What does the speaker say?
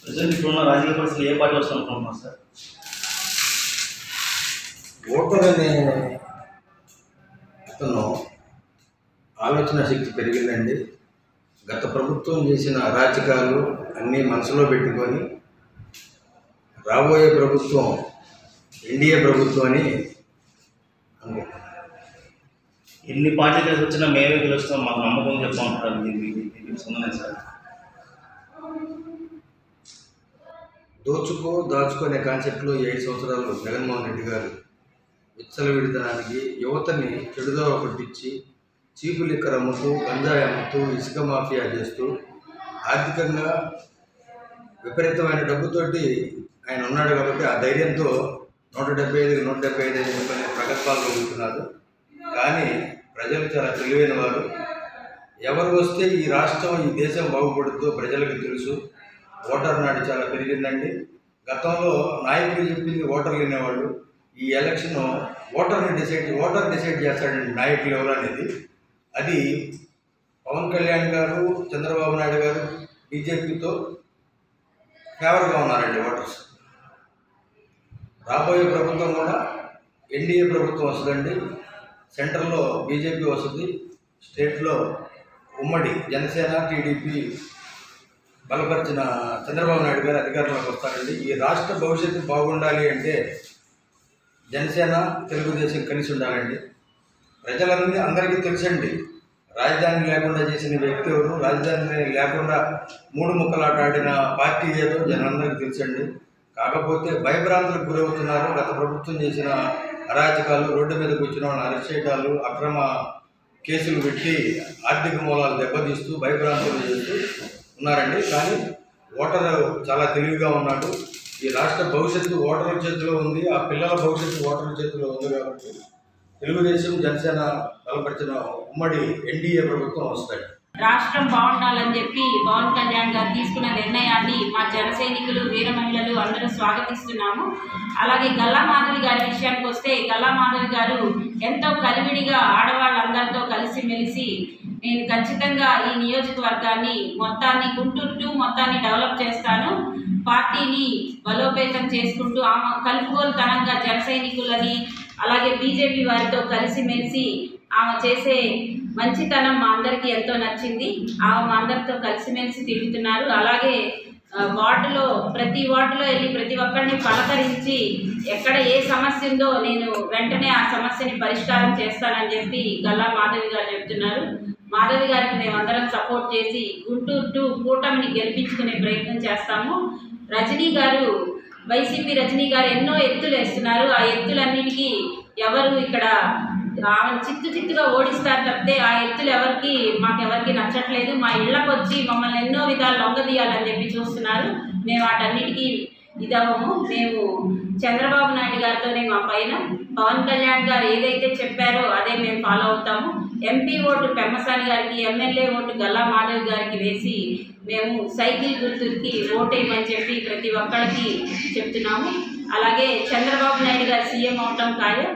Present ఇప్పుడున్న రాజకీయ పరిస్థితులు ఏ పార్టీ వస్తుంది అనుకుంటున్నారు సార్? ఓటర్ అనే అతను ఆలోచన శక్తి పెరిగిందండి. గత ప్రభుత్వం చేసిన అరాచకాలు అన్నీ మనసులో పెట్టుకొని రాబోయే ప్రభుత్వం ఎన్డీఏ ప్రభుత్వం అని అనుకుంటున్నాను. ఎన్ని పార్టీలు వచ్చినా మేమే గెలుస్తాం, మాకు నమ్మకం చెప్తా ఉంటారు. దీనికి సార్ దాచుకునే కాన్సెప్ట్లో 7 సంవత్సరాలు జగన్మోహన్ రెడ్డి గారు విచ్చలవిడితనానికి యువతని చెడుదోవ పట్టించి చీపు లిక్కర్ అమ్ముతూ, గంజాయి అమ్ముతూ, ఇసుక మాఫియా చేస్తూ ఆర్థికంగా విపరీతమైన డబ్బుతోటి ఆయన ఉన్నాడు. కాబట్టి ఆ ధైర్యంతో 175 అని చెప్పని ప్రగల్భాలు కలుగుతున్నారు. కానీ ప్రజలు చాలా తెలివైన వారు. ఎవరు వస్తే ఈ రాష్ట్రం, ఈ దేశం బాగుపడుతుందో ప్రజలకు తెలుసు. ఓటర్ నాడు చాలా పెరిగిందండి. గతంలో నాయకులు చెప్పింది ఓటర్లు వినేవాళ్ళు. ఈ ఎలక్షన్ ఓటర్ డిసైడ్ చేస్తాడండి నాయకులు ఎవరు అనేది. అది పవన్ కళ్యాణ్ గారు, చంద్రబాబు నాయుడు గారు బీజేపీతో ఫేవర్గా ఉన్నారండి ఓటర్స్. రాబోయే ప్రభుత్వం కూడా ఎన్డీఏ ప్రభుత్వం వస్తుందండి. సెంట్రల్లో బీజేపీ వస్తుంది, స్టేట్లో ఉమ్మడి జనసేన టీడీపీ బలపరిచిన చంద్రబాబు నాయుడు గారు అధికారంలోకి వస్తారండి. ఈ రాష్ట్ర భవిష్యత్తు బాగుండాలి అంటే జనసేన తెలుగుదేశం కలిసి ఉండాలండి. అందరికీ తెలుసండి, రాజధాని లేకుండా చేసిన వ్యక్తి ఎవరు, రాజధాని లేకుండా 3 ముక్కలాట ఆడిన పార్టీ ఏదో జనాలందరికీ తెలుసండి. కాకపోతే భయభ్రాంతులకు గురవుతున్నారు. గత ప్రభుత్వం చేసిన అరాచకాలు, రోడ్డు మీదకి వచ్చిన వాళ్ళని అరెస్ట్ చేయడాలు, అక్రమ కేసులు పెట్టి ఆర్థిక మూలాలు దెబ్బతీస్తూ భయభ్రాంతులు చేస్తూ ఉన్నారండి. కానీ ఓటర్ చాలా తెలివిగా ఉన్నాడు. ఈ రాష్ట్ర భవిష్యత్తు ఓటర్ల చేతిలో ఉంది, ఆ పిల్లల భవిష్యత్తు ఓటర్ల చేతిలో ఉంది. కాబట్టి తెలుగుదేశం జనసేన బలపరిచిన ఉమ్మడి ఎన్డీఏ ప్రభుత్వం వస్తాయి. రాష్ట్రం బాగుండాలని చెప్పి పవన్ కళ్యాణ్ గారు తీసుకున్న నిర్ణయాన్ని మా జన సైనికులు, వీర మహిళలు అందరూ స్వాగతిస్తున్నాము. అలాగే గల్లా మాధవి గారి విషయానికి వస్తే, గల్లా మాధవి గారు ఎంతో కలివిడిగా ఆడవాళ్ళందరితో కలిసిమెలిసి నేను ఖచ్చితంగా ఈ నియోజకవర్గాన్ని మొత్తాన్ని, గుంటూరు మొత్తాన్ని డెవలప్ చేస్తాను, పార్టీని బలోపేతం చేసుకుంటూ ఆమె కలుపుగోలుతనంగా జన సైనికులని అలాగే బీజేపీ వారితో కలిసిమెలిసి ఆమె చేసే మంచితనం మా అందరికీ ఎంతో నచ్చింది. ఆమె మా అందరితో కలిసిమెలిసి తిరుగుతున్నారు. అలాగే ప్రతి వార్డులో వెళ్ళి ప్రతి ఒక్కరిని పలకరించి ఎక్కడ ఏ సమస్య ఉందో నేను వెంటనే ఆ సమస్యని పరిష్కారం చేస్తానని చెప్పి గల్లా మాధవి గారు చెప్తున్నారు. మాధవి గారికి మేమందరం సపోర్ట్ చేసి గుంటూరు కూటమిని గెలిపించుకునే ప్రయత్నం చేస్తాము. వైసీపీ రజనీ గారు ఎన్నో ఎత్తులు వేస్తున్నారు. ఆ ఎత్తులన్నిటికీ ఎవరు ఇక్కడ ఆమెను చిత్తుగా ఓడిస్తారు తప్పితే ఆ ఎత్తులు మాకెవరికి నచ్చట్లేదు. మా ఇళ్లకు వచ్చి మమ్మల్ని ఎన్నో విధాలు లొంగదీయాలని చెప్పి చూస్తున్నారు. మేము వాటన్నిటికీ ఇదవ్వము. మేము చంద్రబాబు నాయుడు గారితోనే మా పైన. పవన్ కళ్యాణ్ గారు ఏదైతే చెప్పారో అదే మేము ఫాలో అవుతాము. ఎంపీ ఓటు పెమ్మసాని గారికి, ఎమ్మెల్యే ఓటు గల్లా మాధవి గారికి వేసి మేము సైకిల్ గుర్తుకి ఓటేయమని చెప్పి ప్రతి ఒక్కరికి చెప్తున్నాము. అలాగే చంద్రబాబు నాయుడు గారు సీఎం అవటం ఖాయం.